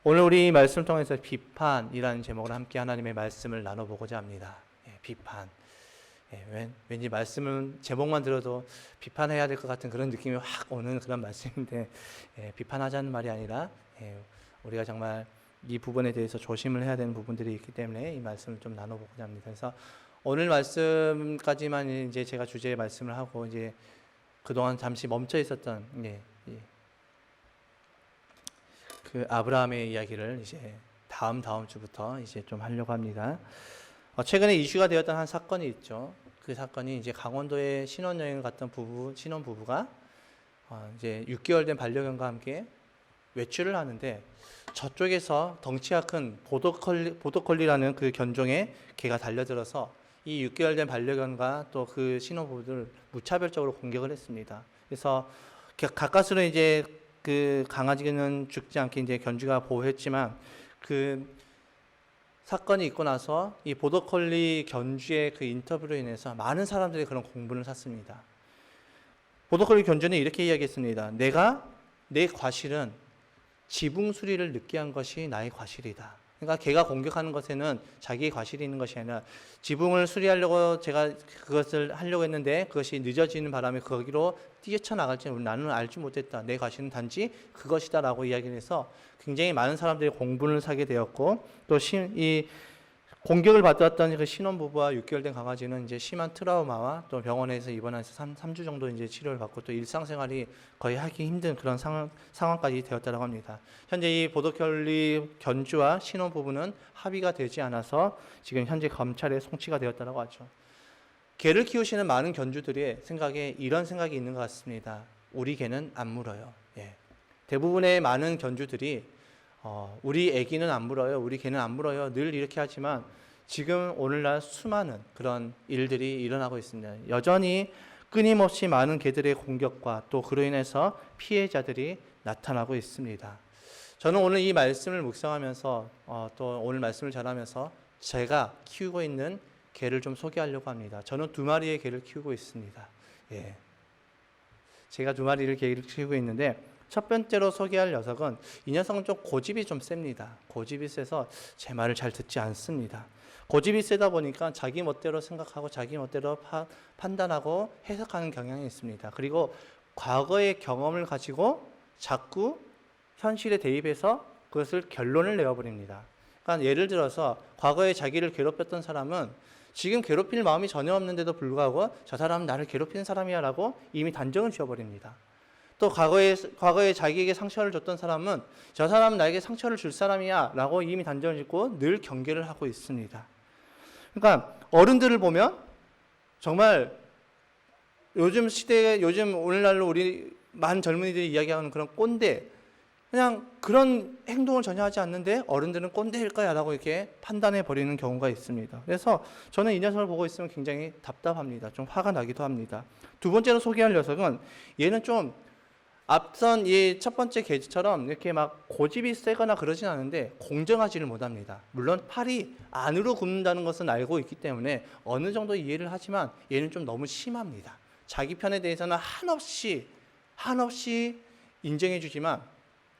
오늘 우리 말씀을 통해서 비판이라는 제목으로 함께 하나님의 말씀을 나눠보고자 합니다. 비판. 왠지 말씀은 제목만 들어도 비판해야 될 것 같은 그런 느낌이 확 오는 그런 말씀인데, 비판하자는 말이 아니라 우리가 정말 이 부분에 대해서 조심을 해야 되는 부분들이 있기 때문에 이 말씀을 좀 나눠보고자 합니다. 그래서 오늘 말씀까지만 이제 제가 주제의 말씀을 하고, 이제 그동안 잠시 멈춰 있었던 그 아브라함의 이야기를 이제 다음 주부터 이제 좀 하려고 합니다. 최근에 이슈가 되었던 한 사건이 있죠. 그 사건이 이제 강원도에 신혼여행을 갔던 신혼부부가 이제 6개월 된 반려견과 함께 외출을 하는데, 저쪽에서 덩치가 큰 보더콜리라는 그 견종의 개가 달려들어서 이 6개월 된 반려견과 또 그 신혼부부를 무차별적으로 공격을 했습니다. 그래서 가까스로 이제 그 강아지는 죽지 않게 이제 견주가 보호했지만, 그 사건이 있고 나서 이 보더콜리 견주의 그 인터뷰로 인해서 많은 사람들이 그런 공분을 샀습니다. 보더콜리 견주는 이렇게 이야기했습니다. 내 과실은 지붕 수리를 늦게 한 것이 나의 과실이다. 그러니까 걔가 공격하는 것에는 자기의 과실이 있는 것이 아니라, 지붕을 수리하려고 제가 그것을 하려고 했는데 그것이 늦어지는 바람에 거기로 뛰쳐나갈지 나는 알지 못했다. 내 과실은 단지 그것이다 라고 이야기를 해서 굉장히 많은 사람들이 공분을 사게 되었고, 또 이 공격을 받았던 그 신혼부부와 6개월 된 강아지는 이제 심한 트라우마와 또 병원에서 입원해서 3주 정도 이제 치료를 받고, 또 일상생활이 거의 하기 힘든 그런 상황까지 되었다고 합니다. 현재 이 보더콜리 견주와 신혼부부는 합의가 되지 않아서 지금 현재 검찰에 송치가 되었다고 하죠. 개를 키우시는 많은 견주들의 생각에 이런 생각이 있는 것 같습니다. 우리 개는 안 물어요. 대부분의 많은 견주들이 우리 애기는 안 물어요, 우리 개는 안 물어요, 늘 이렇게 하지만 지금 오늘날 수많은 그런 일들이 일어나고 있습니다. 여전히 끊임없이 많은 개들의 공격과 또 그로 인해서 피해자들이 나타나고 있습니다. 저는 오늘 이 말씀을 묵상하면서 또 오늘 말씀을 전하면서 제가 키우고 있는 개를 좀 소개하려고 합니다. 저는 2마리의 개를 키우고 있습니다. 제가 2마리를 개를 키우고 있는데, 첫 번째로 소개할 녀석은, 이 녀석은 좀 고집이 좀 셉니다. 고집이 세서 제 말을 잘 듣지 않습니다. 고집이 세다 보니까 자기 멋대로 생각하고 자기 멋대로 판단하고 해석하는 경향이 있습니다. 그리고 과거의 경험을 가지고 자꾸 현실에 대입해서 그것을 결론을 내어버립니다. 그러니까 예를 들어서 과거에 자기를 괴롭혔던 사람은 지금 괴롭힐 마음이 전혀 없는데도 불구하고 저 사람은 나를 괴롭히는 사람이야 라고 이미 단정을 지어버립니다. 또 과거에 자기에게 상처를 줬던 사람은 저 사람은 나에게 상처를 줄 사람이야 라고 이미 단정을 짓고 늘 경계를 하고 있습니다. 그러니까 어른들을 보면 정말 요즘 오늘날로 우리 많은 젊은이들이 이야기하는 그런 꼰대, 그냥 그런 행동을 전혀 하지 않는데 어른들은 꼰대일 거야 라고 이렇게 판단해 버리는 경우가 있습니다. 그래서 저는 이 녀석을 보고 있으면 굉장히 답답합니다. 좀 화가 나기도 합니다. 두 번째로 소개할 녀석은, 얘는 좀 앞선 이 첫 번째 개처럼 이렇게 막 고집이 세거나 그러진 않은데 공정하지를 못합니다. 물론 팔이 안으로 굽는다는 것은 알고 있기 때문에 어느 정도 이해를 하지만 얘는 좀 너무 심합니다. 자기 편에 대해서는 한없이 인정해 주지만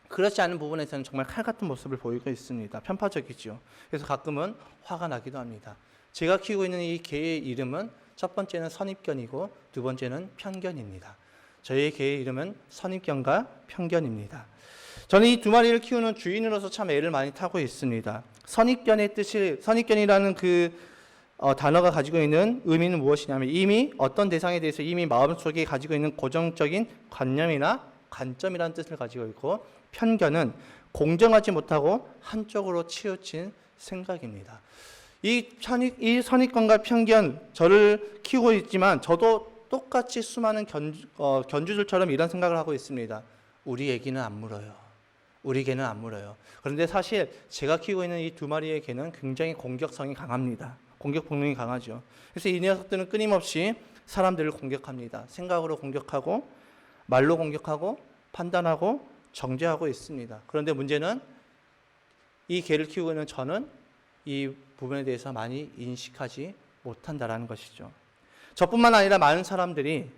그렇지 않은 부분에서는 정말 칼 같은 모습을 보이고 있습니다. 편파적이죠. 그래서 가끔은 화가 나기도 합니다. 제가 키우고 있는 이 개의 이름은 첫 번째는 선입견이고 두 번째는 편견입니다. 저희 개의 이름은 선입견과 편견입니다. 저는 이 2마리를 키우는 주인으로서 참 애를 많이 타고 있습니다. 선입견이라는 그 단어가 가지고 있는 의미는 무엇이냐면, 이미 어떤 대상에 대해서 이미 마음속에 가지고 있는 고정적인 관념이나 관점이라는 뜻을 가지고 있고, 편견은 공정하지 못하고 한쪽으로 치우친 생각입니다. 이 선입견과 편견, 저를 키우고 있지만 저도 똑같이 수많은 견주들처럼 이런 생각을 하고 있습니다. 우리 애기는 안 물어요. 우리 개는 안 물어요. 그런데 사실 제가 키우고 있는 이 2마리의 개는 굉장히 공격성이 강합니다. 공격 본능이 강하죠. 그래서 이 녀석들은 끊임없이 사람들을 공격합니다. 생각으로 공격하고 말로 공격하고 판단하고 정죄하고 있습니다. 그런데 문제는 이 개를 키우고 있는 저는 이 부분에 대해서 많이 인식하지 못한다라는 것이죠. 저뿐만 아니라 많은 사람들이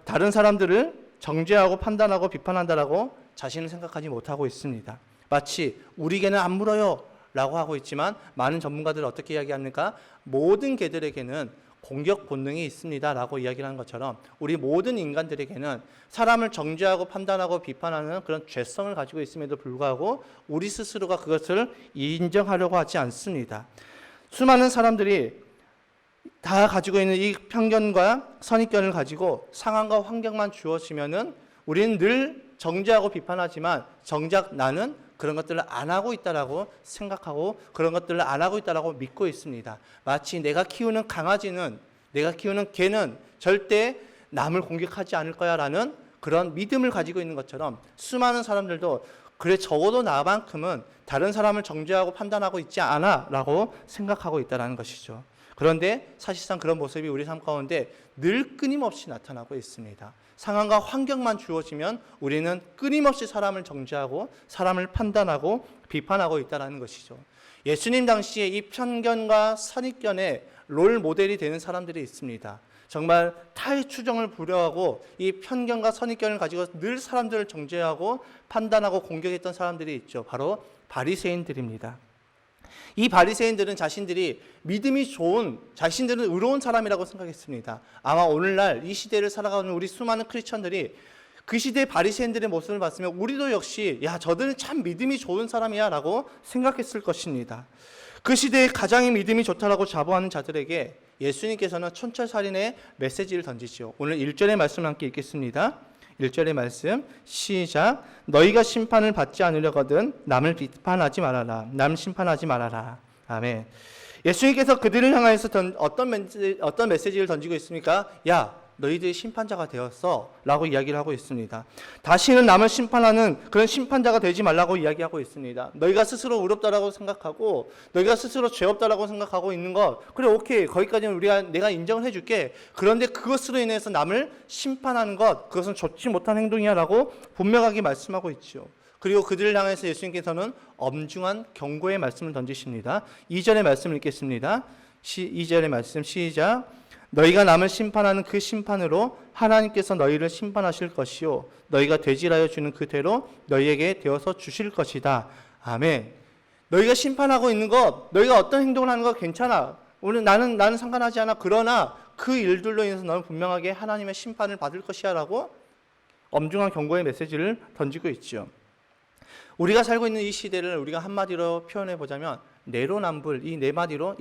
다른 사람들을 정죄하고 판단하고 비판한다라고 자신을 생각하지 못하고 있습니다. 마치 우리에게는 안 물어요 라고 하고 있지만 많은 전문가들은 어떻게 이야기합니까? 모든 개들에게는 공격 본능이 있습니다 라고 이야기를 하는 것처럼 우리 모든 인간들에게는 사람을 정죄하고 판단하고 비판하는 그런 죄성을 가지고 있음에도 불구하고 우리 스스로가 그것을 인정하려고 하지 않습니다. 수많은 사람들이 다 가지고 있는 이 편견과 선입견을 가지고 상황과 환경만 주어지면은 우리는 늘 정죄하고 비판하지만 정작 나는 그런 것들을 안 하고 있다라고 생각하고 그런 것들을 안 하고 있다라고 믿고 있습니다. 마치 내가 키우는 강아지는, 내가 키우는 개는 절대 남을 공격하지 않을 거야라는 그런 믿음을 가지고 있는 것처럼 수많은 사람들도 그래 적어도 나만큼은 다른 사람을 정죄하고 판단하고 있지 않아라고 생각하고 있다는 것이죠. 그런데 사실상 그런 모습이 우리 삶 가운데 늘 끊임없이 나타나고 있습니다. 상황과 환경만 주어지면 우리는 끊임없이 사람을 정죄하고 사람을 판단하고 비판하고 있다는 것이죠. 예수님 당시에 이 편견과 선입견의 롤 모델이 되는 사람들이 있습니다. 정말 타의 추종을 부려하고 이 편견과 선입견을 가지고 늘 사람들을 정죄하고 판단하고 공격했던 사람들이 있죠. 바로 바리새인들입니다. 이 바리새인들은 자신들이 믿음이 좋은, 자신들은 의로운 사람이라고 생각했습니다. 아마 오늘날 이 시대를 살아가는 우리 수많은 크리스천들이 그 시대의 바리새인들의 모습을 봤으면 우리도 역시 야 저들은 참 믿음이 좋은 사람이야 라고 생각했을 것입니다. 그 시대에 가장 믿음이 좋다라고 자부하는 자들에게 예수님께서는 촌철살인의 메시지를 던지시오. 오늘 1절의 말씀을 함께 읽겠습니다. 1절의 말씀 시작. 너희가 심판을 받지 않으려거든 남을 비판하지 말아라. 남 심판하지 말아라. 아멘. 예수님께서 그들을 향하여서 어떤 메시지를 던지고 있습니까? 야 너희들이 심판자가 되었어 라고 이야기를 하고 있습니다. 다시는 남을 심판하는 그런 심판자가 되지 말라고 이야기하고 있습니다. 너희가 스스로 의롭다라고 생각하고 너희가 스스로 죄 없다라고 생각하고 있는 것 그래 오케이 거기까지는 내가 인정을 해줄게. 그런데 그것으로 인해서 남을 심판하는 것 그것은 좋지 못한 행동이야 라고 분명하게 말씀하고 있죠. 그리고 그들을 향해서 예수님께서는 엄중한 경고의 말씀을 던지십니다. 2절의 말씀을 읽겠습니다. 2절의 말씀 시작. 너희가 남을 심판하는 그 심판으로 하나님께서 너희를 심판하실 것이요 너희가 되질하여 주는 그대로 너희에게 되어서 주실 것이다. 아멘. 너희가 심판하고 있는 것, 너희가 어떤 행동을 하는 것 괜찮아. 오늘 나는 상관하지 않아. 그러나 그 일들로 인해서 너는 분명하게 하나님의 심판을 받을 것이야 라고 엄중한 경고의 메시지를 던지고 있죠. 우리가 살고 있는 이 시대를 우리가 한마디로 표현해 보자면 내로남불, 이 네 마디로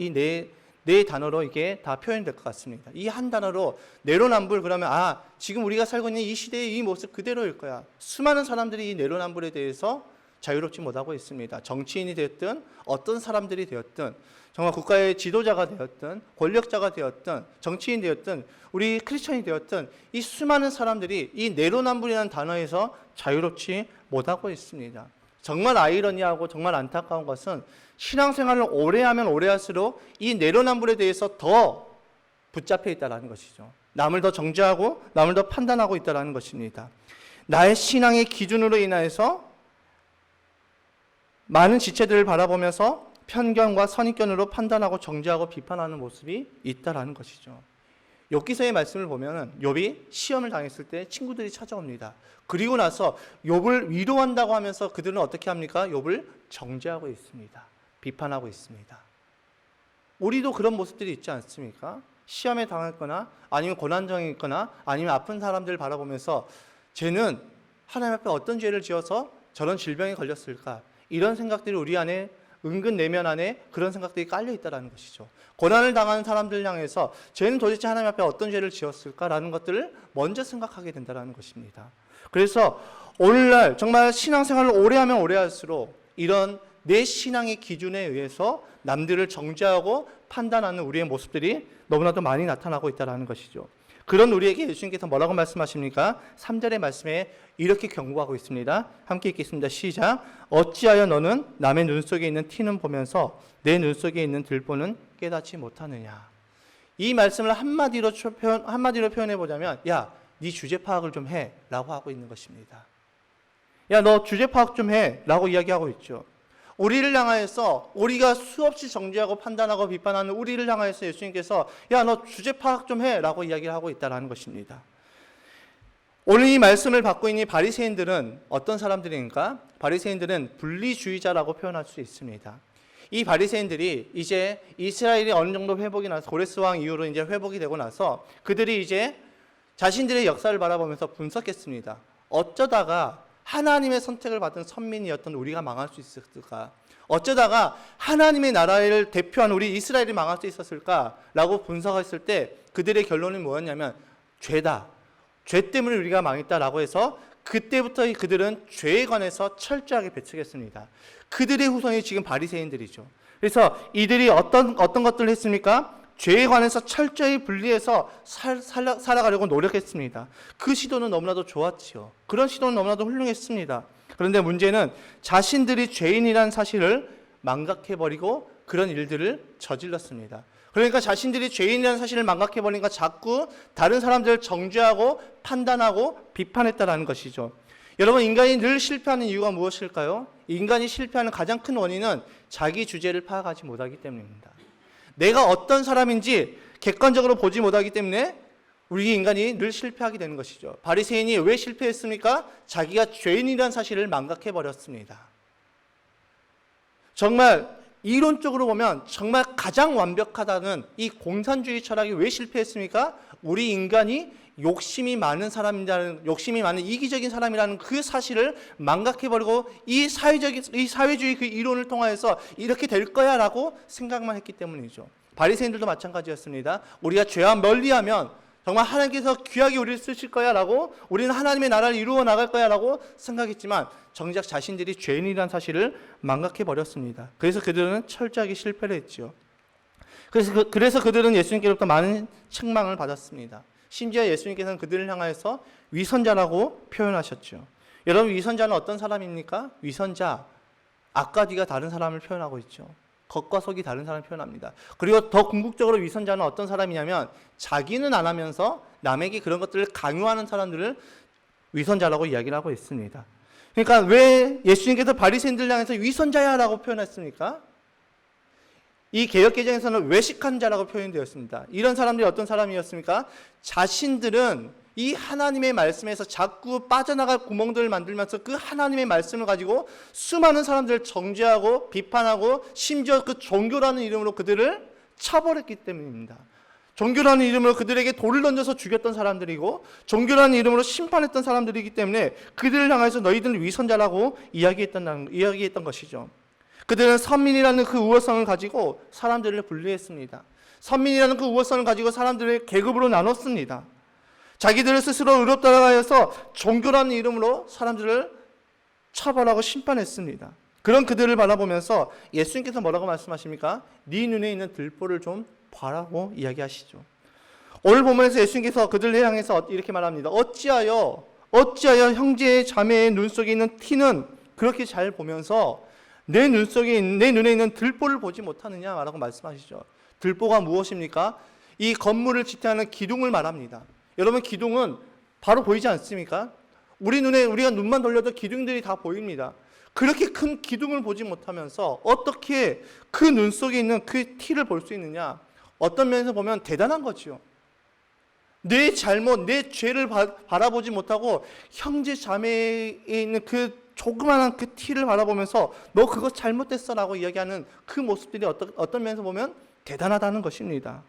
네 단어로 이게 다 표현될 것 같습니다. 이 한 단어로 내로남불 그러면 지금 우리가 살고 있는 이 시대의 이 모습 그대로일 거야. 수많은 사람들이 이 내로남불에 대해서 자유롭지 못하고 있습니다. 정치인이 되었든 어떤 사람들이 되었든 정말 국가의 지도자가 되었든 권력자가 되었든 정치인 되었든 우리 크리스천이 되었든 이 수많은 사람들이 이 내로남불이라는 단어에서 자유롭지 못하고 있습니다. 정말 아이러니하고 정말 안타까운 것은 신앙생활을 오래 하면 오래 할수록 이 내로남불에 대해서 더 붙잡혀 있다는 것이죠. 남을 더 정죄하고 남을 더 판단하고 있다는 것입니다. 나의 신앙의 기준으로 인하여서 많은 지체들을 바라보면서 편견과 선입견으로 판단하고 정죄하고 비판하는 모습이 있다는 것이죠. 욥기서의 말씀을 보면 욥이 시험을 당했을 때 친구들이 찾아옵니다. 그리고 나서 욥을 위로한다고 하면서 그들은 어떻게 합니까? 욥을 정죄하고 있습니다. 비판하고 있습니다. 우리도 그런 모습들이 있지 않습니까? 시험에 당했거나 아니면 고난정에 있거나 아니면 아픈 사람들을 바라보면서 쟤는 하나님 앞에 어떤 죄를 지어서 저런 질병에 걸렸을까? 이런 생각들이 우리 안에 은근 내면 안에 그런 생각들이 깔려 있다는 것이죠. 고난을 당하는 사람들 향해서 쟤는 도대체 하나님 앞에 어떤 죄를 지었을까라는 것들을 먼저 생각하게 된다는 것입니다. 그래서 오늘날 정말 신앙생활을 오래 하면 오래 할수록 이런 내 신앙의 기준에 의해서 남들을 정죄하고 판단하는 우리의 모습들이 너무나도 많이 나타나고 있다는 것이죠. 그런 우리에게 예수님께서 뭐라고 말씀하십니까? 3절의 말씀에 이렇게 경고하고 있습니다. 함께 읽겠습니다. 시작. 어찌하여 너는 남의 눈 속에 있는 티는 보면서 내 눈 속에 있는 들보는 깨닫지 못하느냐. 이 말씀을 한마디로 표현해 보자면 야, 네 주제 파악을 좀 해 라고 하고 있는 것입니다. 야, 너 주제 파악 좀 해 라고 이야기하고 있죠. 우리를 향하여서 우리가 수없이 정죄하고 판단하고 비판하는 우리를 향하여서 예수님께서 야, 너 주제 파악 좀 해 라고 이야기를 하고 있다는 것입니다. 오늘 이 말씀을 받고 있는 바리새인들은 어떤 사람들인가? 바리새인들은 분리주의자라고 표현할 수 있습니다. 이 바리새인들이 이제 이스라엘이 어느 정도 회복이 나서 고레스 왕 이후로 이제 회복이 되고 나서 그들이 이제 자신들의 역사를 바라보면서 분석했습니다. 어쩌다가 하나님의 선택을 받은 선민이었던 우리가 망할 수 있었을까? 어쩌다가 하나님의 나라를 대표한 우리 이스라엘이 망할 수 있었을까라고 분석했을 때 그들의 결론은 뭐였냐면 죄다. 죄 때문에 우리가 망했다라고 해서 그때부터 그들은 죄에 관해서 철저하게 배척했습니다. 그들의 후손이 지금 바리새인들이죠. 그래서 이들이 어떤 것들을 했습니까? 죄에 관해서 철저히 분리해서 살아가려고 노력했습니다. 그 시도는 너무나도 좋았지요. 그런 시도는 너무나도 훌륭했습니다. 그런데 문제는 자신들이 죄인이라는 사실을 망각해버리고 그런 일들을 저질렀습니다. 그러니까 자신들이 죄인이라는 사실을 망각해버리니까 자꾸 다른 사람들을 정죄하고 판단하고 비판했다라는 것이죠. 여러분, 인간이 늘 실패하는 이유가 무엇일까요? 인간이 실패하는 가장 큰 원인은 자기 주제를 파악하지 못하기 때문입니다. 내가 어떤 사람인지 객관적으로 보지 못하기 때문에 우리 인간이 늘 실패하게 되는 것이죠. 바리새인이 왜 실패했습니까? 자기가 죄인이라는 사실을 망각해버렸습니다. 정말 이론적으로 보면 정말 가장 완벽하다는 이 공산주의 철학이 왜 실패했습니까? 우리 인간이 욕심이 많은 사람이라는, 욕심이 많은 이기적인 사람이라는 그 사실을 망각해버리고 이 사회주의 그 이론을 통하여서 이렇게 될 거야 라고 생각만 했기 때문이죠. 바리새인들도 마찬가지였습니다. 우리가 죄와 멀리하면 정말 하나님께서 귀하게 우리를 쓰실 거야 라고, 우리는 하나님의 나라를 이루어 나갈 거야 라고 생각했지만 정작 자신들이 죄인이라는 사실을 망각해버렸습니다. 그래서 그들은 철저하게 실패를 했죠. 그래서 그들은 예수님께로부터 많은 책망을 받았습니다. 심지어 예수님께서는 그들을 향하여서 위선자라고 표현하셨죠. 여러분, 위선자는 어떤 사람입니까? 위선자, 앞과 뒤가 다른 사람을 표현하고 있죠. 겉과 속이 다른 사람을 표현합니다. 그리고 더 궁극적으로 위선자는 어떤 사람이냐면 자기는 안 하면서 남에게 그런 것들을 강요하는 사람들을 위선자라고 이야기를 하고 있습니다. 그러니까 왜 예수님께서 바리새인들 향해서 위선자야 라고 표현했습니까? 이 개역개정에서는 외식한 자라고 표현되었습니다. 이런 사람들이 어떤 사람이었습니까? 자신들은 이 하나님의 말씀에서 자꾸 빠져나갈 구멍들을 만들면서 그 하나님의 말씀을 가지고 수많은 사람들을 정죄하고 비판하고 심지어 그 종교라는 이름으로 그들을 처벌했기 때문입니다. 종교라는 이름으로 그들에게 돌을 던져서 죽였던 사람들이고 종교라는 이름으로 심판했던 사람들이기 때문에 그들을 향해서 너희들은 위선자라고 이야기했던 것이죠. 그들은 선민이라는 그 우월성을 가지고 사람들을 분리했습니다. 선민이라는 그 우월성을 가지고 사람들을 계급으로 나눴습니다. 자기들을 스스로 의롭다고 하여서 종교라는 이름으로 사람들을 처벌하고 심판했습니다. 그런 그들을 바라보면서 예수님께서 뭐라고 말씀하십니까? 네 눈에 있는 들보를 좀 봐라고 이야기하시죠. 오늘 본문에서 예수님께서 그들을 향해서 이렇게 말합니다. 어찌하여 형제의 자매의 눈 속에 있는 티는 그렇게 잘 보면서 내 눈에 있는 들보를 보지 못하느냐라고 말씀하시죠. 들보가 무엇입니까? 이 건물을 지탱하는 기둥을 말합니다. 여러분, 기둥은 바로 보이지 않습니까? 우리가 눈만 돌려도 기둥들이 다 보입니다. 그렇게 큰 기둥을 보지 못하면서 어떻게 그 눈 속에 있는 그 티를 볼 수 있느냐? 어떤 면에서 보면 대단한 거죠. 내 잘못, 내 죄를 바라보지 못하고 형제 자매에 있는 그 조그마한 그 티를 바라보면서 너 그거 잘못됐어 라고 이야기하는 그 모습들이 어떤 면에서 보면 대단하다는 것입니다.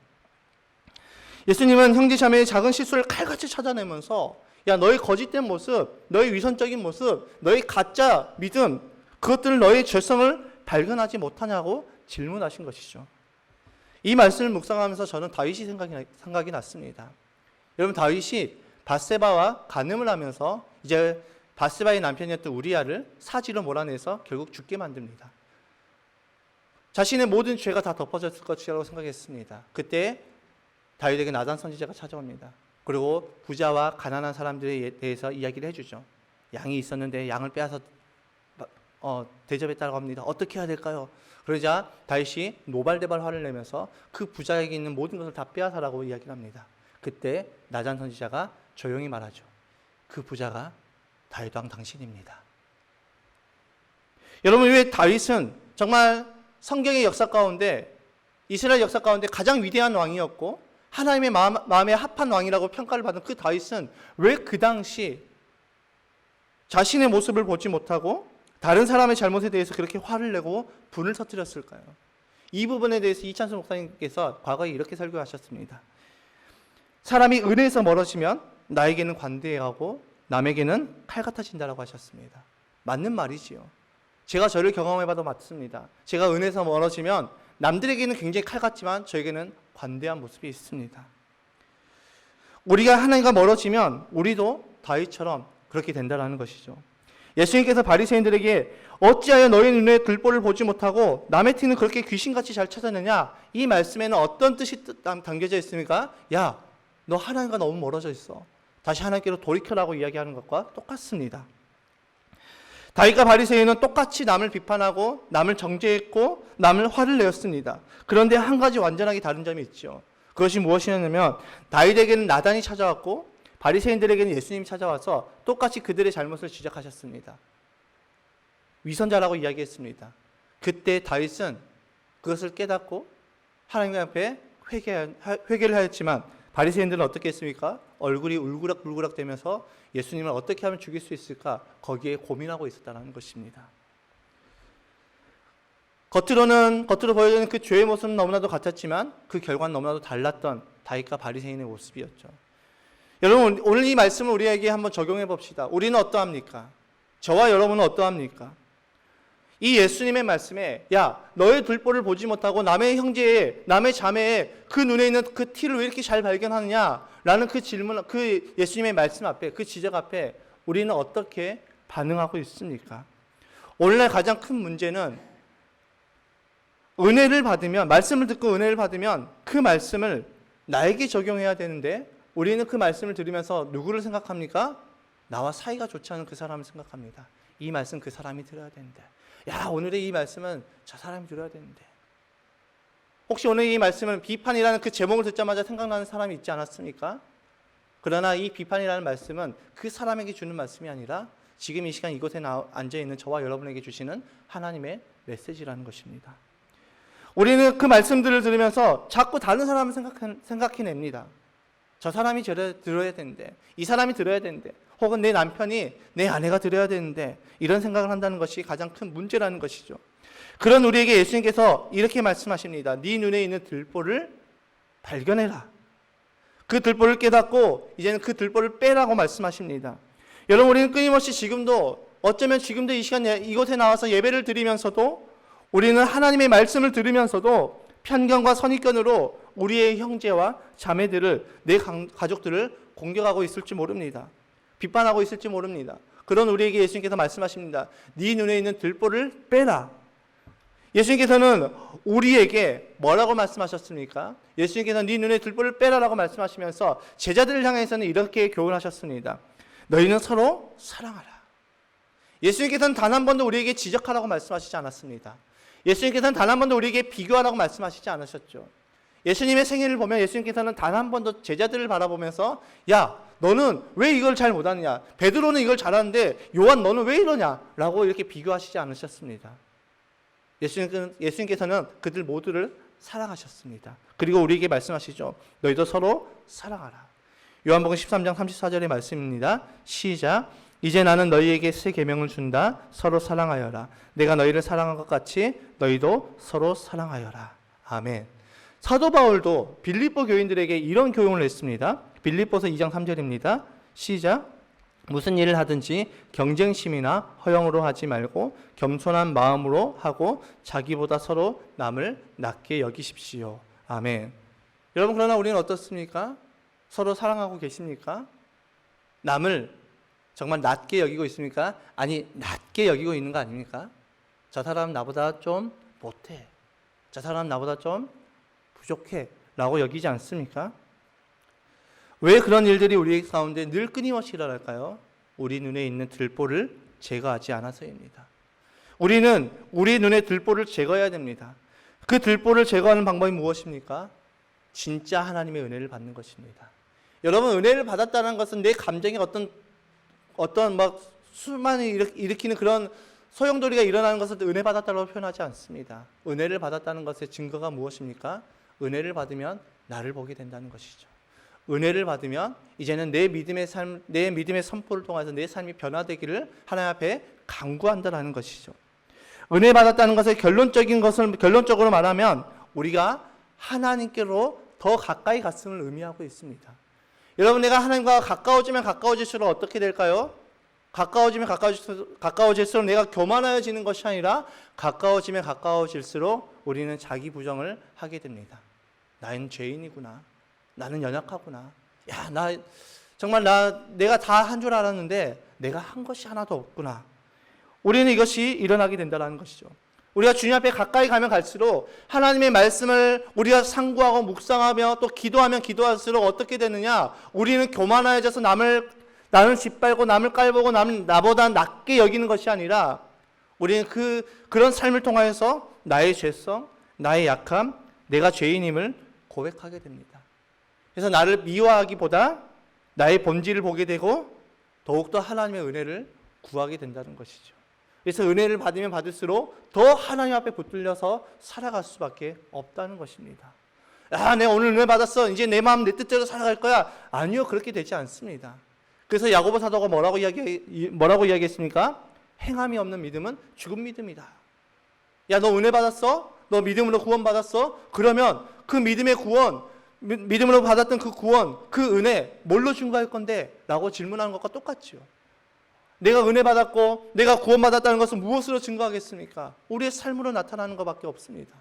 예수님은 형제 자매의 작은 실수를 칼같이 찾아내면서 야, 너의 거짓된 모습, 너의 위선적인 모습, 너의 가짜 믿음, 그것들을 너의 죄성을 발견하지 못하냐고 질문하신 것이죠. 이 말씀을 묵상하면서 저는 다윗이 생각이 났습니다. 여러분, 다윗이 밧세바와 간음을 하면서 이제 밧세바의 남편이었던 우리아를 사지로 몰아내서 결국 죽게 만듭니다. 자신의 모든 죄가 다 덮어졌을 것이라고 생각했습니다. 그때 다윗에게 나단 선지자가 찾아옵니다. 그리고 부자와 가난한 사람들에 대해서 이야기를 해주죠. 양이 있었는데 양을 빼앗아 대접했다고 합니다. 어떻게 해야 될까요? 그러자 다윗이 노발대발 화를 내면서 그 부자에게 있는 모든 것을 다 빼앗아라고 이야기를 합니다. 그때 나단 선지자가 조용히 말하죠. 그 부자가 다윗 왕 당신입니다. 여러분, 왜 다윗은 정말 성경의 역사 가운데, 이스라엘 역사 가운데 가장 위대한 왕이었고 하나님의 마음에 합한 왕이라고 평가를 받은 그 다윗은 왜 그 당시 자신의 모습을 보지 못하고 다른 사람의 잘못에 대해서 그렇게 화를 내고 분을 터뜨렸을까요? 이 부분에 대해서 이찬수 목사님께서 과거에 이렇게 설교하셨습니다. 사람이 은혜에서 멀어지면 나에게는 관대하고 남에게는 칼 같아진다라고 하셨습니다. 맞는 말이지요. 제가 저를 경험해봐도 맞습니다. 제가 은혜에서 멀어지면 남들에게는 굉장히 칼 같지만 저에게는 관대한 모습이 있습니다. 우리가 하나님과 멀어지면 우리도 다윗처럼 그렇게 된다는 것이죠. 예수님께서 바리새인들에게 어찌하여 너희 눈에 들보를 보지 못하고 남의 티는 그렇게 귀신같이 잘 찾아내냐? 이 말씀에는 어떤 뜻이 담겨져 있습니까? 야, 너 하나님과 너무 멀어져 있어. 다시 하나님께로 돌이켜라고 이야기하는 것과 똑같습니다. 다윗과 바리새인은 똑같이 남을 비판하고 남을 정죄했고 남을 화를 내었습니다. 그런데 한 가지 완전하게 다른 점이 있죠. 그것이 무엇이냐면 다윗에게는 나단이 찾아왔고 바리새인들에게는 예수님이 찾아와서 똑같이 그들의 잘못을 지적하셨습니다. 위선자라고 이야기했습니다. 그때 다윗은 그것을 깨닫고 하나님 앞에 회개를 하였지만 바리새인들은 어떻게 했습니까? 얼굴이 울그락불그락 되면서 예수님을 어떻게 하면 죽일 수 있을까? 거기에 고민하고 있었다는 것입니다. 겉으로 보여지는 그 죄의 모습은 너무나도 같았지만 그 결과는 너무나도 달랐던 다윗과 바리새인의 모습이었죠. 여러분, 오늘 이 말씀을 우리에게 한번 적용해 봅시다. 우리는 어떠합니까? 저와 여러분은 어떠합니까? 이 예수님의 말씀에 야, 너의 들보를 보지 못하고 남의 형제의, 남의 자매의 그 눈에 있는 그 티를 왜 이렇게 잘 발견하느냐? 라는 그 질문, 그 예수님의 말씀 앞에, 그 지적 앞에 우리는 어떻게 반응하고 있습니까? 오늘날 가장 큰 문제는 은혜를 받으면, 말씀을 듣고 은혜를 받으면 그 말씀을 나에게 적용해야 되는데 우리는 그 말씀을 들으면서 누구를 생각합니까? 나와 사이가 좋지 않은 그 사람을 생각합니다. 이 말씀 그 사람이 들어야 되는데, 야, 오늘의 이 말씀은 저 사람이 들어야 되는데. 혹시 오늘 이 말씀은 비판이라는 그 제목을 듣자마자 생각나는 사람이 있지 않았습니까? 그러나 이 비판이라는 말씀은 그 사람에게 주는 말씀이 아니라 지금 이 시간 이곳에 앉아있는 저와 여러분에게 주시는 하나님의 메시지라는 것입니다. 우리는 그 말씀들을 들으면서 자꾸 다른 사람을 생각해냅니다. 저 사람이 들어야 되는데, 이 사람이 들어야 되는데, 혹은 내 남편이, 내 아내가 들어야 되는데, 이런 생각을 한다는 것이 가장 큰 문제라는 것이죠. 그런 우리에게 예수님께서 이렇게 말씀하십니다. 네 눈에 있는 들보를 발견해라. 그 들보를 깨닫고 이제는 그 들보를 빼라고 말씀하십니다. 여러분, 우리는 끊임없이 어쩌면 지금도 이 시간 이곳에 나와서 예배를 드리면서도 우리는 하나님의 말씀을 들으면서도 편견과 선입견으로 우리의 형제와 자매들을, 내 가족들을 공격하고 있을지 모릅니다. 비판하고 있을지 모릅니다. 그런 우리에게 예수님께서 말씀하십니다. 네 눈에 있는 들보를 빼라. 예수님께서는 우리에게 뭐라고 말씀하셨습니까? 예수님께서는 네 눈에 들보를 빼라라고 말씀하시면서 제자들을 향해서는 이렇게 교훈하셨습니다. 너희는 서로 사랑하라. 예수님께서는 단 한 번도 우리에게 지적하라고 말씀하시지 않았습니다. 예수님께서는 단 한 번도 우리에게 비교하라고 말씀하시지 않으셨죠. 예수님의 생애를 보면 예수님께서는 단 한 번도 제자들을 바라보면서 야, 너는 왜 이걸 잘 못하느냐? 베드로는 이걸 잘하는데 요한 너는 왜 이러냐? 라고 이렇게 비교하시지 않으셨습니다. 예수님께서는 그들 모두를 사랑하셨습니다. 그리고 우리에게 말씀하시죠. 너희도 서로 사랑하라. 요한복음 13장 34절의 말씀입니다. 시작. 이제 나는 너희에게 새 계명을 준다. 서로 사랑하여라. 내가 너희를 사랑한 것 같이 너희도 서로 사랑하여라. 아멘. 사도 바울도 빌립보 교인들에게 이런 교훈을 했습니다. 빌립보서 2장 3절입니다. 시작. 무슨 일을 하든지 경쟁심이나 허영으로 하지 말고 겸손한 마음으로 하고 자기보다 서로 남을 낮게 여기십시오. 아멘. 여러분, 그러나 우리는 어떻습니까? 서로 사랑하고 계십니까? 남을 정말 낮게 여기고 있습니까? 아니, 낮게 여기고 있는 거 아닙니까? 저 사람 나보다 좀 못해. 저 사람 나보다 좀 부족해. 라고 여기지 않습니까? 왜 그런 일들이 우리 가운데 늘 끊임없이 일어날까요? 우리 눈에 있는 들보를 제거하지 않아서입니다. 우리는 우리 눈에 들보를 제거해야 됩니다. 그 들보를 제거하는 방법이 무엇입니까? 진짜 하나님의 은혜를 받는 것입니다. 여러분, 은혜를 받았다는 것은 내 감정에 어떤 막 수많이 일으키는 그런 소용돌이가 일어나는 것을 은혜 받았다고 표현하지 않습니다. 은혜를 받았다는 것의 증거가 무엇입니까? 은혜를 받으면 나를 보게 된다는 것이죠. 은혜를 받으면 이제는 내 믿음의 삶, 내 믿음의 선포를 통해서 내 삶이 변화되기를 하나님 앞에 간구한다라는 것이죠. 은혜 받았다는 것을 결론적으로 말하면 우리가 하나님께로 더 가까이 갔음을 의미하고 있습니다. 여러분, 내가 하나님과 가까워지면 가까워질수록 어떻게 될까요? 가까워지면 가까워질수록 내가 교만해지는 것이 아니라 가까워지면 가까워질수록 우리는 자기 부정을 하게 됩니다. 나는 죄인이구나. 나는 연약하구나. 야, 내가 다 한 줄 알았는데 내가 한 것이 하나도 없구나. 우리는 이것이 일어나게 된다는 것이죠. 우리가 주님 앞에 가까이 가면 갈수록 하나님의 말씀을 우리가 상고하고 묵상하며 또 기도하면 기도할수록 어떻게 되느냐? 우리는 교만해져서 남을 짓밟고 남을 깔보고 남을 나보다 낮게 여기는 것이 아니라 우리는 그런 삶을 통하여서 나의 죄성, 나의 약함, 내가 죄인임을 고백하게 됩니다. 그래서 나를 미워하기보다 나의 본질을 보게 되고 더욱더 하나님의 은혜를 구하게 된다는 것이죠. 그래서 은혜를 받으면 받을수록 더 하나님 앞에 붙들려서 살아갈 수밖에 없다는 것입니다. 야, 내가 오늘 은혜 받았어. 이제 내 마음 내 뜻대로 살아갈 거야. 아니요, 그렇게 되지 않습니다. 그래서 야고보 사도가 뭐라고 이야기했습니까? 행함이 없는 믿음은 죽은 믿음이다. 야, 너 은혜 받았어? 너 믿음으로 구원 받았어? 그러면 그 믿음의 구원, 믿음으로 받았던 그 구원, 그 은혜 뭘로 증거할 건데? 라고 질문하는 것과 똑같죠. 내가 은혜 받았고 내가 구원 받았다는 것은 무엇으로 증거하겠습니까? 우리의 삶으로 나타나는 것밖에 없습니다.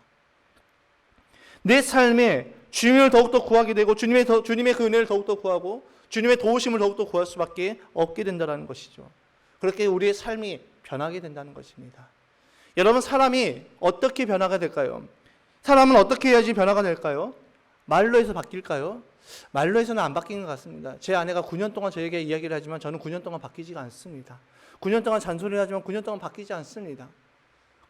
내 삶에 주님을 더욱더 구하게 되고 주님의 그 은혜를 더욱더 구하고 주님의 도우심을 더욱더 구할 수밖에 없게 된다는 것이죠. 그렇게 우리의 삶이 변하게 된다는 것입니다. 여러분, 사람이 어떻게 변화가 될까요? 사람은 어떻게 해야지 변화가 될까요? 말로 해서 바뀔까요? 말로 해서는 안 바뀌는 것 같습니다. 제 아내가 9년 동안 저에게 이야기를 하지만 저는 9년 동안 바뀌지가 않습니다. 9년 동안 잔소리를 하지만 9년 동안 바뀌지 않습니다.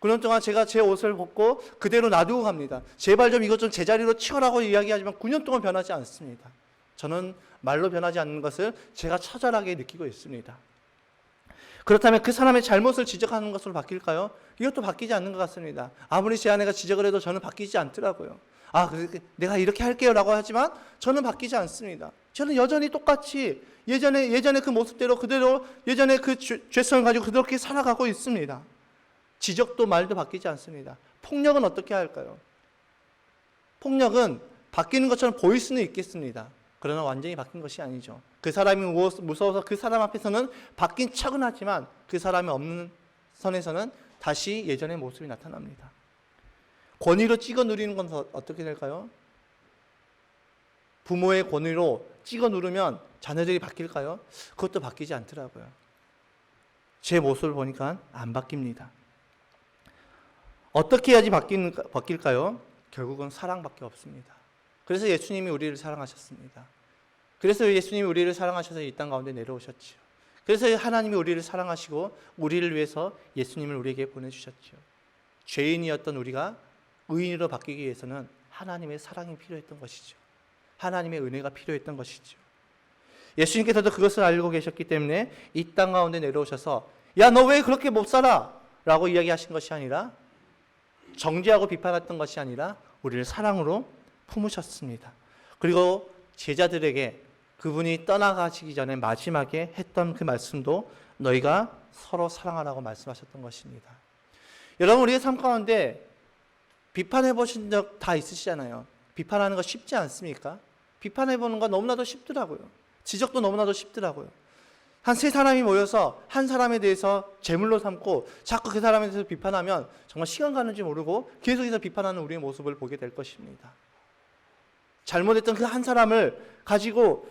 9년 동안 제가 제 옷을 벗고 그대로 놔두고 갑니다. 제발 좀 이것 좀 제자리로 치워라고 이야기하지만 9년 동안 변하지 않습니다. 저는 말로 변하지 않는 것을 제가 처절하게 느끼고 있습니다. 그렇다면 그 사람의 잘못을 지적하는 것으로 바뀔까요? 이것도 바뀌지 않는 것 같습니다. 아무리 제 아내가 지적을 해도 저는 바뀌지 않더라고요. 내가 이렇게 할게요 라고 하지만 저는 바뀌지 않습니다. 저는 여전히 똑같이 예전에 그 모습대로 그대로 예전에 그 죄성을 가지고 그렇게 살아가고 있습니다. 지적도 말도 바뀌지 않습니다. 폭력은 어떻게 할까요? 폭력은 바뀌는 것처럼 보일 수는 있겠습니다. 그러나 완전히 바뀐 것이 아니죠. 그 사람이 무서워서 그 사람 앞에서는 바뀐 척은 하지만 그 사람이 없는 선에서는 다시 예전의 모습이 나타납니다. 권위로 찍어 누리는 건 어떻게 될까요? 부모의 권위로 찍어 누르면 자녀들이 바뀔까요? 그것도 바뀌지 않더라고요. 제 모습을 보니까 안 바뀝니다. 어떻게 해야지 바뀔까요? 결국은 사랑밖에 없습니다. 그래서 예수님이 우리를 사랑하셨습니다. 그래서 예수님이 우리를 사랑하셔서 이 땅 가운데 내려오셨지요. 그래서 하나님이 우리를 사랑하시고 우리를 위해서 예수님을 우리에게 보내주셨지요. 죄인이었던 우리가 의인으로 바뀌기 위해서는 하나님의 사랑이 필요했던 것이죠. 하나님의 은혜가 필요했던 것이죠. 예수님께서도 그것을 알고 계셨기 때문에 이 땅 가운데 내려오셔서 야, 너 왜 그렇게 못 살아? 라고 이야기하신 것이 아니라 정죄하고 비판했던 것이 아니라 우리를 사랑으로 품으셨습니다. 그리고 제자들에게 그분이 떠나가시기 전에 마지막에 했던 그 말씀도 너희가 서로 사랑하라고 말씀하셨던 것입니다. 여러분, 우리의 삶 가운데 비판해 보신 적 다 있으시잖아요. 비판하는 거 쉽지 않습니까? 비판해 보는 거 너무나도 쉽더라고요. 지적도 너무나도 쉽더라고요. 한 세 사람이 모여서 한 사람에 대해서 제물로 삼고 자꾸 그 사람에 대해서 비판하면 정말 시간 가는지 모르고 계속해서 비판하는 우리의 모습을 보게 될 것입니다. 잘못했던 그 한 사람을 가지고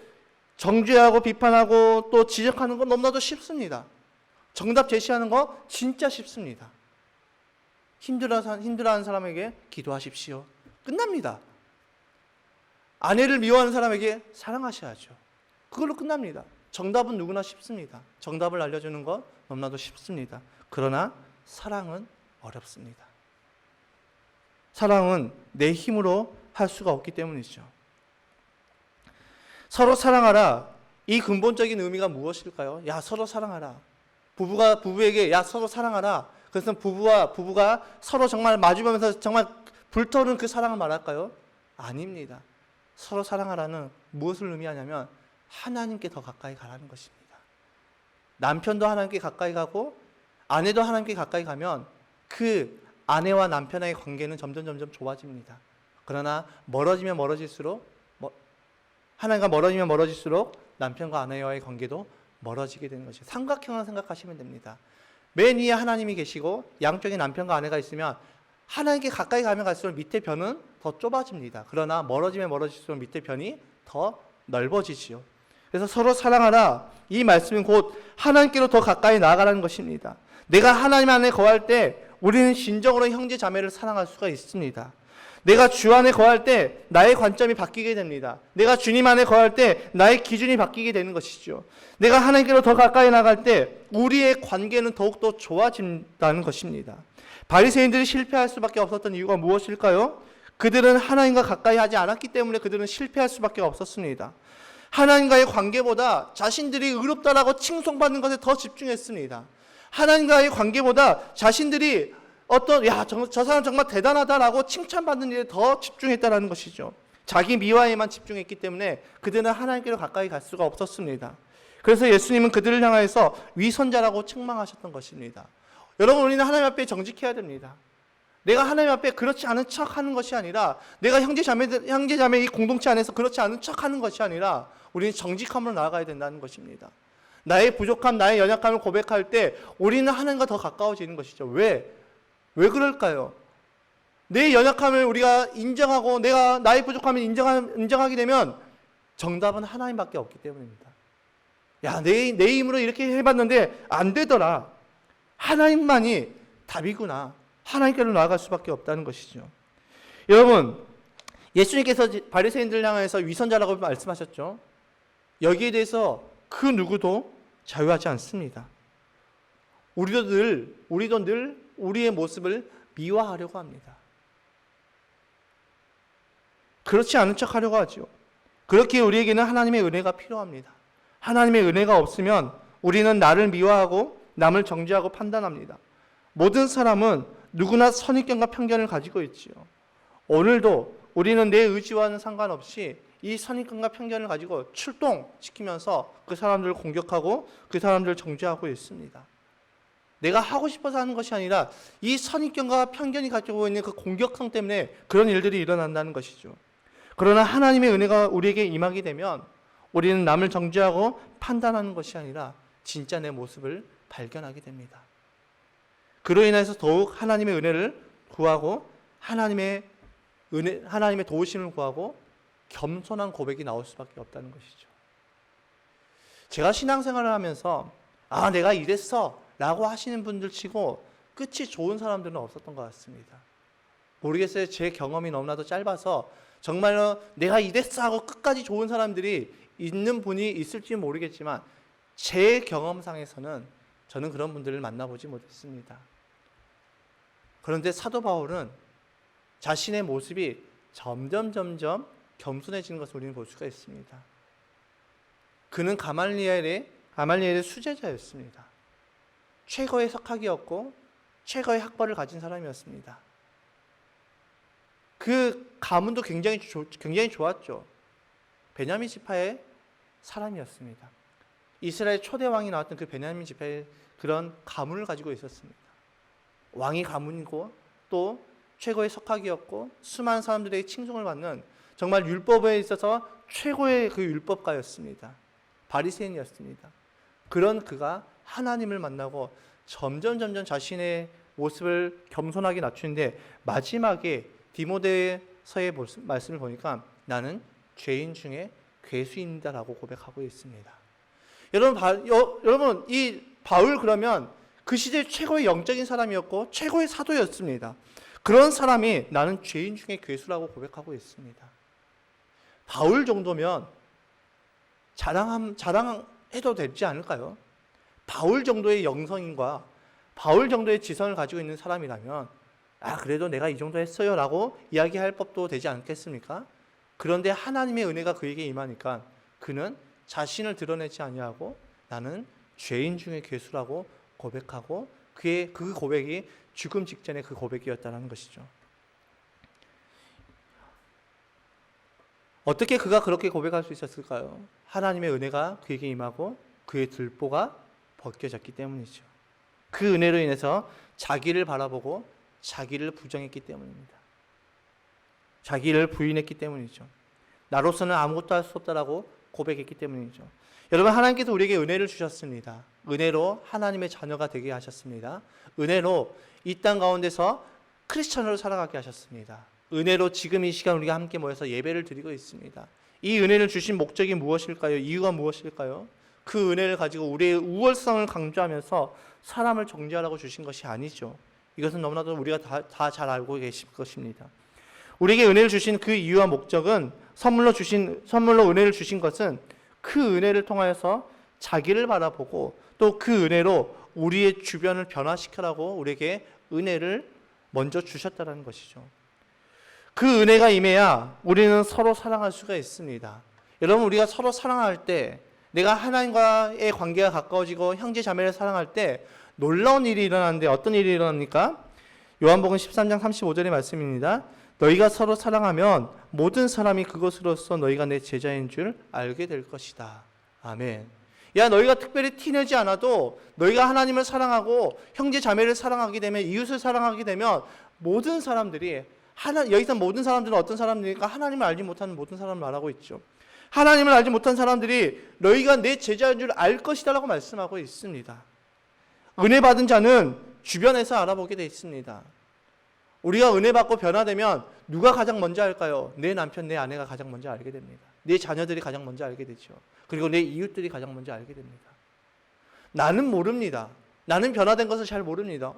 정죄하고 비판하고 또 지적하는 건 너무나도 쉽습니다. 정답 제시하는 거 진짜 쉽습니다. 힘들어하는 사람에게 기도하십시오. 끝납니다. 아내를 미워하는 사람에게 사랑하셔야죠. 그걸로 끝납니다. 정답은 누구나 쉽습니다. 정답을 알려주는 것 너무나도 쉽습니다. 그러나 사랑은 어렵습니다. 사랑은 내 힘으로 할 수가 없기 때문이죠. 서로 사랑하라. 이 근본적인 의미가 무엇일까요? 야, 서로 사랑하라. 부부가 부부에게 야, 서로 사랑하라. 그래서 부부가 서로 정말 마주보면서 정말 불타오르는 그 사랑을 말할까요? 아닙니다. 서로 사랑하라는 무엇을 의미하냐면 하나님께 더 가까이 가라는 것입니다. 남편도 하나님께 가까이 가고 아내도 하나님께 가까이 가면 그 아내와 남편의 관계는 점점 좋아집니다. 그러나 멀어지면 멀어질수록 하나님과 멀어지면 멀어질수록 남편과 아내와의 관계도 멀어지게 되는 것이에요. 삼각형을 생각하시면 됩니다. 맨 위에 하나님이 계시고 양쪽에 남편과 아내가 있으면 하나님께 가까이 가면 갈수록 밑에 변은 더 좁아집니다. 그러나 멀어지면 멀어질수록 밑에 변이 더 넓어지지요. 그래서 서로 사랑하라, 이 말씀은 곧 하나님께로 더 가까이 나아가라는 것입니다. 내가 하나님 안에 거할 때 우리는 진정으로 형제 자매를 사랑할 수가 있습니다. 내가 주 안에 거할 때 나의 관점이 바뀌게 됩니다. 내가 주님 안에 거할 때 나의 기준이 바뀌게 되는 것이죠. 내가 하나님께로 더 가까이 나갈 때 우리의 관계는 더욱더 좋아진다는 것입니다. 바리새인들이 실패할 수밖에 없었던 이유가 무엇일까요? 그들은 하나님과 가까이 하지 않았기 때문에 그들은 실패할 수밖에 없었습니다. 하나님과의 관계보다 자신들이 의롭다라고 칭송받는 것에 더 집중했습니다. 하나님과의 관계보다 자신들이 저 사람 정말 대단하다라고 칭찬받는 일에 더 집중했다는 것이죠. 자기 미화에만 집중했기 때문에 그들은 하나님께로 가까이 갈 수가 없었습니다. 그래서 예수님은 그들을 향해서 위선자라고 책망하셨던 것입니다. 여러분, 우리는 하나님 앞에 정직해야 됩니다. 내가 하나님 앞에 그렇지 않은 척하는 것이 아니라, 내가 형제자매 이 공동체 안에서 그렇지 않은 척하는 것이 아니라 우리는 정직함으로 나아가야 된다는 것입니다. 나의 부족함, 나의 연약함을 고백할 때 우리는 하나님과 더 가까워지는 것이죠. 왜 그럴까요? 내 연약함을 우리가 인정하고 나의 부족함을 인정하게 되면 정답은 하나님밖에 없기 때문입니다. 내 힘으로 이렇게 해봤는데 안 되더라. 하나님만이 답이구나. 하나님께로 나아갈 수밖에 없다는 것이죠. 여러분, 예수님께서 바리새인들을 향해서 위선자라고 말씀하셨죠. 여기에 대해서 그 누구도 자유하지 않습니다. 우리도 늘 우리의 모습을 미화하려고 합니다. 그렇지 않은 척 하려고 하죠. 그렇게 우리에게는 하나님의 은혜가 필요합니다. 하나님의 은혜가 없으면 우리는 나를 미화하고 남을 정죄하고 판단합니다. 모든 사람은 누구나 선입견과 편견을 가지고 있지요. 오늘도 우리는 내 의지와는 상관없이 이 선입견과 편견을 가지고 출동시키면서 그 사람들을 공격하고 그 사람들을 정죄하고 있습니다. 내가 하고 싶어서 하는 것이 아니라 이 선입견과 편견이 가지고 있는 그 공격성 때문에 그런 일들이 일어난다는 것이죠. 그러나 하나님의 은혜가 우리에게 임하게 되면 우리는 남을 정죄하고 판단하는 것이 아니라 진짜 내 모습을 발견하게 됩니다. 그로 인해서 더욱 하나님의 은혜를 구하고 하나님의 도우심을 구하고 겸손한 고백이 나올 수밖에 없다는 것이죠. 제가 신앙생활을 하면서 내가 이랬어 라고 하시는 분들 치고 끝이 좋은 사람들은 없었던 것 같습니다. 모르겠어요. 제 경험이 너무나도 짧아서 정말로 내가 이랬어 하고 끝까지 좋은 사람들이 있는 분이 있을지 모르겠지만 제 경험상에서는 저는 그런 분들을 만나보지 못했습니다. 그런데 사도 바울은 자신의 모습이 점점 겸손해지는 것을 우리는 볼 수가 있습니다. 그는 가말리엘의 수제자였습니다. 최고의 석학이었고 최고의 학벌을 가진 사람이었습니다. 그 가문도 굉장히 좋았죠. 베냐민 지파의 사람이었습니다. 이스라엘 초대 왕이 나왔던 그 베냐민 지파의 그런 가문을 가지고 있었습니다. 왕이 가문이고 또 최고의 석학이었고 수많은 사람들에게 칭송을 받는 정말 율법에 있어서 최고의 그 율법가였습니다. 바리새인이었습니다. 그런 그가 하나님을 만나고 점점 자신의 모습을 겸손하게 낮추는데 마지막에 디모데서의 말씀을 보니까 나는 죄인 중에 괴수인이다라고 고백하고 있습니다. 여러분 이 바울 그러면 그 시대 최고의 영적인 사람이었고 최고의 사도였습니다. 그런 사람이 나는 죄인 중에 괴수라고 고백하고 있습니다. 바울 정도면 자랑해도 되지 않을까요? 바울 정도의 영성인과 바울 정도의 지성을 가지고 있는 사람이라면 그래도 내가 이 정도 했어요 라고 이야기할 법도 되지 않겠습니까? 그런데 하나님의 은혜가 그에게 임하니까 그는 자신을 드러내지 아니하고 나는 죄인 중에 괴수라고 고백하고 그의 그 고백이 죽음 직전의 그 고백이었다는 것이죠. 어떻게 그가 그렇게 고백할 수 있었을까요? 하나님의 은혜가 그에게 임하고 그의 들보가 벗겨졌기 때문이죠. 그 은혜로 인해서 자기를 바라보고 자기를 부정했기 때문입니다. 자기를 부인했기 때문이죠. 나로서는 아무것도 할 수 없다라고 고백했기 때문이죠. 여러분, 하나님께서 우리에게 은혜를 주셨습니다. 은혜로 하나님의 자녀가 되게 하셨습니다. 은혜로 이 땅 가운데서 크리스천으로 살아가게 하셨습니다. 은혜로 지금 이 시간 우리가 함께 모여서 예배를 드리고 있습니다. 이 은혜를 주신 목적이 무엇일까요? 이유가 무엇일까요? 그 은혜를 가지고 우리의 우월성을 강조하면서 사람을 정죄하라고 주신 것이 아니죠. 이것은 너무나도 우리가 다 잘 알고 계실 것입니다. 우리에게 은혜를 주신 그 이유와 목적은 선물로 은혜를 주신 것은 그 은혜를 통하여서 자기를 바라보고 또 그 은혜로 우리의 주변을 변화시켜라고 우리에게 은혜를 먼저 주셨다는 것이죠. 그 은혜가 임해야 우리는 서로 사랑할 수가 있습니다. 여러분, 우리가 서로 사랑할 때, 내가 하나님과의 관계가 가까워지고 형제 자매를 사랑할 때 놀라운 일이 일어나는데 어떤 일이 일어납니까? 요한복음 13장 35절의 말씀입니다. 너희가 서로 사랑하면 모든 사람이 그것으로써 너희가 내 제자인 줄 알게 될 것이다. 아멘. 야, 너희가 특별히 티내지 않아도 너희가 하나님을 사랑하고 형제 자매를 사랑하게 되면, 이웃을 사랑하게 되면 모든 사람들이 여기서 모든 사람들은 어떤 사람들이니까 하나님을 알지 못하는 모든 사람을 말하고 있죠. 하나님을 알지 못한 사람들이 너희가 내 제자인 줄 알 것이다 라고 말씀하고 있습니다. 은혜 받은 자는 주변에서 알아보게 되어 있습니다. 우리가 은혜 받고 변화되면 누가 가장 먼저 알까요? 내 남편, 내 아내가 가장 먼저 알게 됩니다. 내 자녀들이 가장 먼저 알게 되죠. 그리고 내 이웃들이 가장 먼저 알게 됩니다. 나는 모릅니다. 나는 변화된 것을 잘 모릅니다.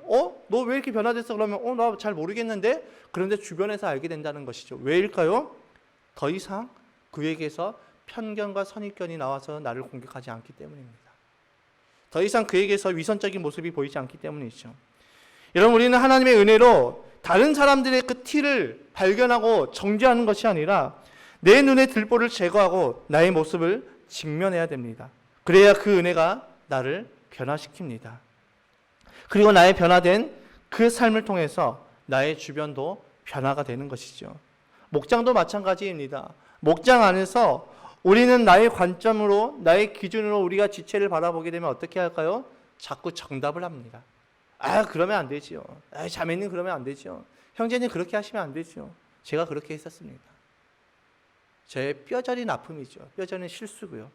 너 왜 이렇게 변화됐어? 그러면 나 잘 모르겠는데? 그런데 주변에서 알게 된다는 것이죠. 왜일까요? 더 이상 그에게서 편견과 선입견이 나와서 나를 공격하지 않기 때문입니다. 더 이상 그에게서 위선적인 모습이 보이지 않기 때문이죠. 여러분, 우리는 하나님의 은혜로 다른 사람들의 그 티를 발견하고 정죄하는 것이 아니라 내 눈의 들보를 제거하고 나의 모습을 직면해야 됩니다. 그래야 그 은혜가 나를 변화시킵니다. 그리고 나의 변화된 그 삶을 통해서 나의 주변도 변화가 되는 것이죠. 목장도 마찬가지입니다. 목장 안에서 우리는 나의 관점으로, 나의 기준으로 우리가 지체를 바라보게 되면 어떻게 할까요? 자꾸 정답을 합니다. 그러면 안 되지요. 자매님 그러면 안 되죠. 형제님 그렇게 하시면 안 되죠. 제가 그렇게 했었습니다. 제 뼈저린 아픔이죠. 뼈저린 실수고요.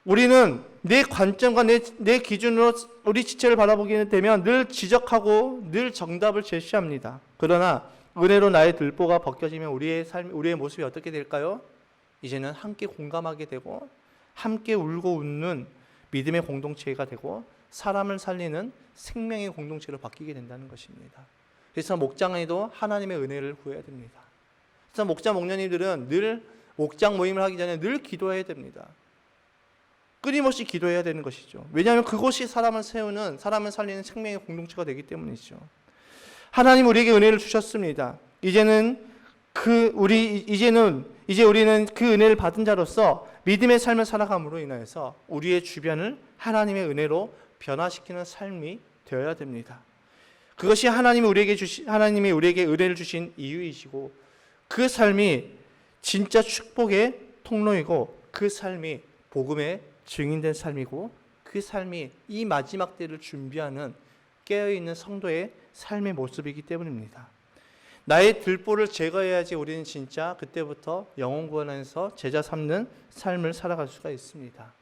우리는 내 관점과 내 기준으로 우리 지체를 바라보게 되면 늘 지적하고 늘 정답을 제시합니다. 그러나 은혜로 나의 들보가 벗겨지면 우리의 삶, 우리의 모습이 어떻게 될까요? 이제는 함께 공감하게 되고 함께 울고 웃는 믿음의 공동체가 되고 사람을 살리는 생명의 공동체로 바뀌게 된다는 것입니다. 그래서 목장에도 하나님의 은혜를 구해야 됩니다. 그래서 목자 목녀님들은 늘 목장 모임을 하기 전에 늘 기도해야 됩니다. 끊임없이 기도해야 되는 것이죠. 왜냐하면 그곳이 사람을 세우는, 사람을 살리는 생명의 공동체가 되기 때문이죠. 하나님 우리에게 은혜를 주셨습니다. 이제 우리는 그 은혜를 받은 자로서 믿음의 삶을 살아감으로 인하여서 우리의 주변을 하나님의 은혜로 변화시키는 삶이 되어야 됩니다. 그것이 하나님이 우리에게 은혜를 주신 이유이시고, 그 삶이 진짜 축복의 통로이고, 그 삶이 복음의 증인된 삶이고, 그 삶이 이 마지막 때를 준비하는 깨어있는 성도의 삶의 모습이기 때문입니다. 나의 들보를 제거해야지 우리는 진짜 그때부터 영혼 구원에서 제자 삼는 삶을 살아갈 수가 있습니다.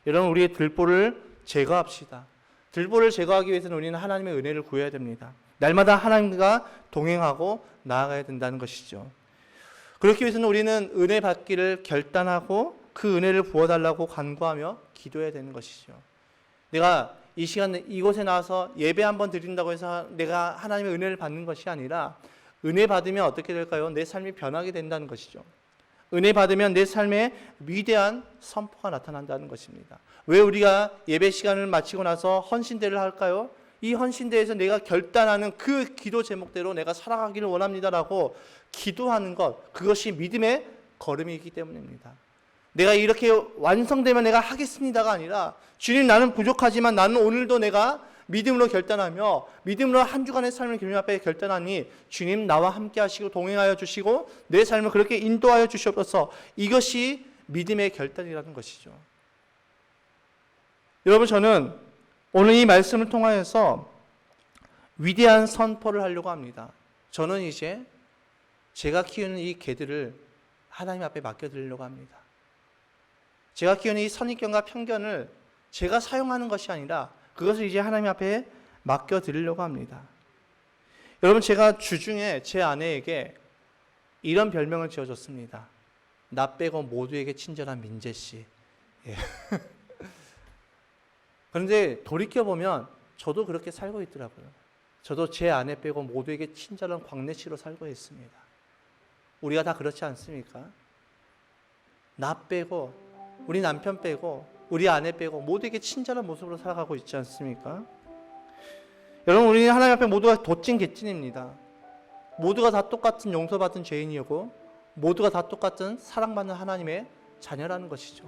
여러분, 우리의 들보를 제거합시다. 들보를 제거하기 위해서는 우리는 하나님의 은혜를 구해야 됩니다. 날마다 하나님과 동행하고 나아가야 된다는 것이죠. 그렇기 위해서는 우리는 은혜 받기를 결단하고 그 은혜를 부어달라고 간구하며 기도해야 되는 것이죠. 내가 이 시간 이곳에 나와서 예배 한번 드린다고 해서 내가 하나님의 은혜를 받는 것이 아니라, 은혜 받으면 어떻게 될까요? 내 삶이 변하게 된다는 것이죠. 은혜 받으면 내 삶에 위대한 선포가 나타난다는 것입니다. 왜 우리가 예배 시간을 마치고 나서 헌신대를 할까요? 이 헌신대에서 내가 결단하는 그 기도 제목대로 내가 살아가기를 원합니다라고 기도하는 것, 그것이 믿음의 걸음이기 때문입니다. 내가 이렇게 완성되면 내가 하겠습니다가 아니라, 주님 나는 부족하지만 나는 오늘도 내가 믿음으로 결단하며 믿음으로 한 주간의 삶을 주님 앞에 결단하니 주님 나와 함께 하시고 동행하여 주시고 내 삶을 그렇게 인도하여 주시옵소서. 이것이 믿음의 결단이라는 것이죠. 여러분, 저는 오늘 이 말씀을 통하여서 위대한 선포를 하려고 합니다. 저는 이제 제가 키우는 이 개들을 하나님 앞에 맡겨드리려고 합니다. 제가 키우는 이 선입견과 편견을 제가 사용하는 것이 아니라 그것을 이제 하나님 앞에 맡겨드리려고 합니다. 여러분, 제가 주중에 제 아내에게 이런 별명을 지어줬습니다. 나 빼고 모두에게 친절한 민재씨. 예. 그런데 돌이켜보면 저도 그렇게 살고 있더라고요. 저도 제 아내 빼고 모두에게 친절한 광래씨로 살고 있습니다. 우리가 다 그렇지 않습니까? 나 빼고, 우리 남편 빼고, 우리 아내 빼고 모두에게 친절한 모습으로 살아가고 있지 않습니까? 여러분, 우리는 하나님 앞에 모두가 도찐 개찐입니다. 모두가 다 똑같은 용서받은 죄인이고 모두가 다 똑같은 사랑받는 하나님의 자녀라는 것이죠.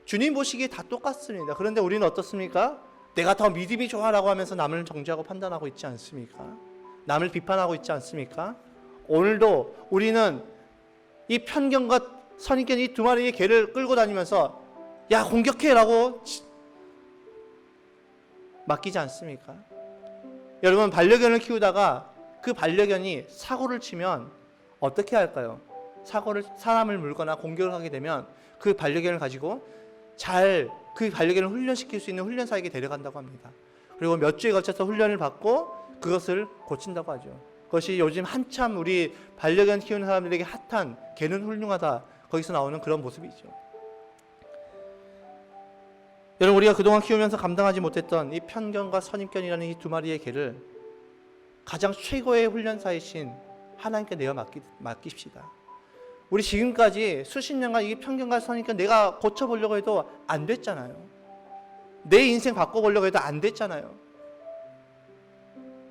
주님 보시기에 다 똑같습니다. 그런데 우리는 어떻습니까? 내가 더 믿음이 좋아라고 하면서 남을 정죄하고 판단하고 있지 않습니까? 남을 비판하고 있지 않습니까? 오늘도 우리는 이 편견과 선입견 이 두 마리의 개를 끌고 다니면서 야, 공격해라고 맡기지 않습니까? 여러분, 반려견을 키우다가 그 반려견이 사고를 치면 어떻게 할까요? 사람을 물거나 공격을 하게 되면 그 반려견을 가지고 잘 그 반려견을 훈련시킬 수 있는 훈련사에게 데려간다고 합니다. 그리고 몇 주에 걸쳐서 훈련을 받고 그것을 고친다고 하죠. 그것이 요즘 한참 우리 반려견 키우는 사람들에게 핫한 개는 훌륭하다, 거기서 나오는 그런 모습이죠. 여러분, 우리가 그동안 키우면서 감당하지 못했던 이 편견과 선입견이라는 이 두 마리의 개를 가장 최고의 훈련사이신 하나님께 내어 맡깁시다. 우리 지금까지 수십 년간 이 편견과 선입견 내가 고쳐보려고 해도 안 됐잖아요. 내 인생 바꿔보려고 해도 안 됐잖아요.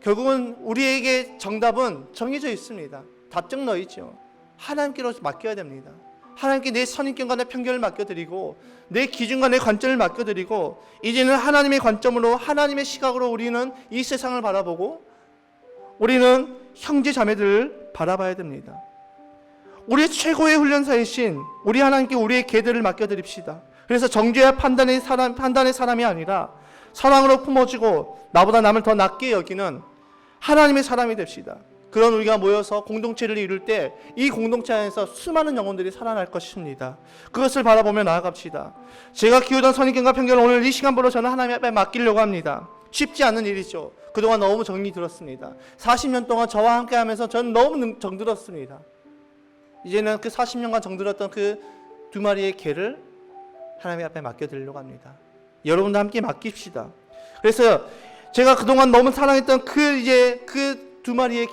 결국은 우리에게 정답은 정해져 있습니다. 답정 너 있죠. 하나님께로 맡겨야 됩니다. 하나님께 내 선입견과 내 편견을 맡겨드리고 내 기준과 내 관점을 맡겨드리고 이제는 하나님의 관점으로 하나님의 시각으로 우리는 이 세상을 바라보고 우리는 형제 자매들을 바라봐야 됩니다. 우리의 최고의 훈련사이신 우리 하나님께 우리의 개들을 맡겨드립시다. 그래서 정죄와 판단의 사람이 아니라 사랑으로 품어주고 나보다 남을 더 낫게 여기는 하나님의 사람이 됩시다. 그런 우리가 모여서 공동체를 이룰 때 이 공동체 안에서 수많은 영혼들이 살아날 것입니다. 그것을 바라보며 나아갑시다. 제가 키우던 선입견과 편견을 오늘 이 시간부로 저는 하나님 앞에 맡기려고 합니다. 쉽지 않은 일이죠. 그동안 너무 정이 들었습니다. 40년 동안 저와 함께 하면서 저는 너무 정들었습니다. 이제는 그 40년간 정들었던 그 두 마리의 개를 하나님 앞에 맡겨드리려고 합니다. 여러분도 함께 맡깁시다. 그래서 제가 그동안 너무 사랑했던 그 두 마리의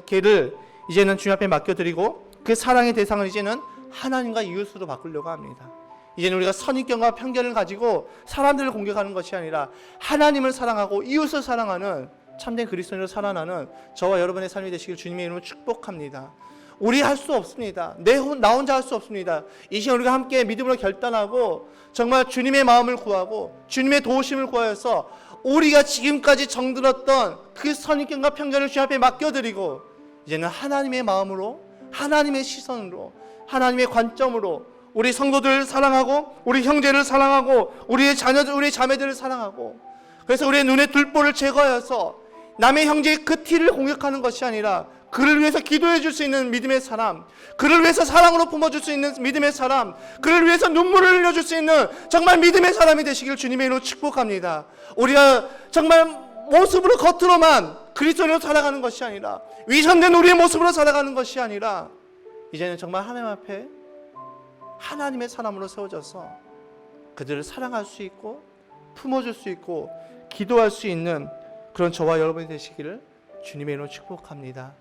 개를 이제는 주님 앞에 맡겨드리고 그 사랑의 대상을 이제는 하나님과 이웃으로 바꾸려고 합니다. 이제는 우리가 선입견과 편견을 가지고 사람들을 공격하는 것이 아니라 하나님을 사랑하고 이웃을 사랑하는 참된 그리스도인으로 살아나는 저와 여러분의 삶이 되시길 주님의 이름으로 축복합니다. 우리 할 수 없습니다. 나 혼자 할 수 없습니다. 이 시간 우리가 함께 믿음으로 결단하고 정말 주님의 마음을 구하고 주님의 도우심을 구하여서 우리가 지금까지 정들었던 그 선입견과 편견을 주님 앞에 맡겨드리고 이제는 하나님의 마음으로 하나님의 시선으로 하나님의 관점으로 우리 성도들을 사랑하고 우리 형제를 사랑하고 우리의 자녀들 우리 자매들을 사랑하고 그래서 우리의 눈의 둘보를 제거하여서 남의 형제의 그 티를 공격하는 것이 아니라 그를 위해서 기도해 줄 수 있는 믿음의 사람, 그를 위해서 사랑으로 품어줄 수 있는 믿음의 사람, 그를 위해서 눈물을 흘려줄 수 있는 정말 믿음의 사람이 되시길 주님의 이름으로 축복합니다. 우리가 정말 모습으로 겉으로만 그리스도인으로 살아가는 것이 아니라 위선된 우리의 모습으로 살아가는 것이 아니라 이제는 정말 하나님 앞에 하나님의 사람으로 세워져서 그들을 사랑할 수 있고 품어줄 수 있고 기도할 수 있는 그런 저와 여러분이 되시기를 주님의 이름으로 축복합니다.